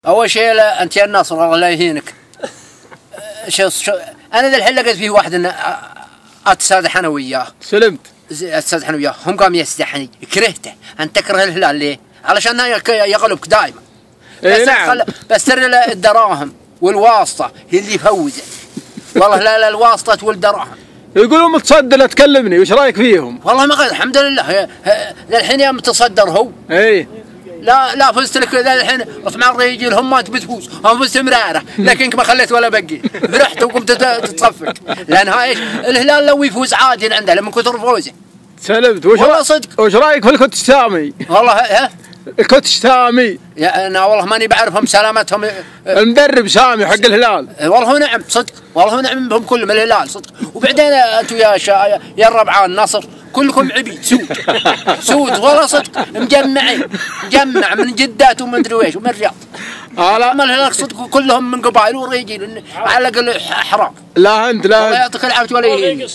اول شيء انت يا الناصر الله يهينك. انا ذا الحين لقيت فيه واحد اتسادح انا وياه. سلمت. اتسادح انا وياه، هم قام يستحني، كرهته. انت تكره الهلال ليه؟ علشان يغلبك دائما. إيه نعم. بس ترى الدراهم والواسطه هي اللي يفوزه. والله لا الواسطه والدراهم. يقولون متصدر تكلمني، وش رايك فيهم؟ والله ما الحمد لله للحين يا متصدر هو. اي لا فزت لك الحين اطمع الرجال هم ما انت بتفوز، هم فزت مراره، لكنك ما خليت ولا بقي، فرحت وقمت تتصفق، لان هاي الهلال لو يفوز عادي عنده من كثر فوزه. سلمت. والله صدق. وش رايك في الكوتش سامي؟ والله الكوتش سامي. انا والله ماني بعرفهم سلامتهم. المدرب سامي حق الهلال. والله هو نعم صدق، والله هو نعم بهم كلهم الهلال صدق. وبعدين انتم يا الربعان النصر كلكم عبيد سود والله صدق، مجمع من جدات ومن ادري ويش ومن الرياض. ما الهلال صدق كلهم من قبائل ورجال على الاقل حرام. لا انت لا الله يعطيك العافيه ولا يهينك.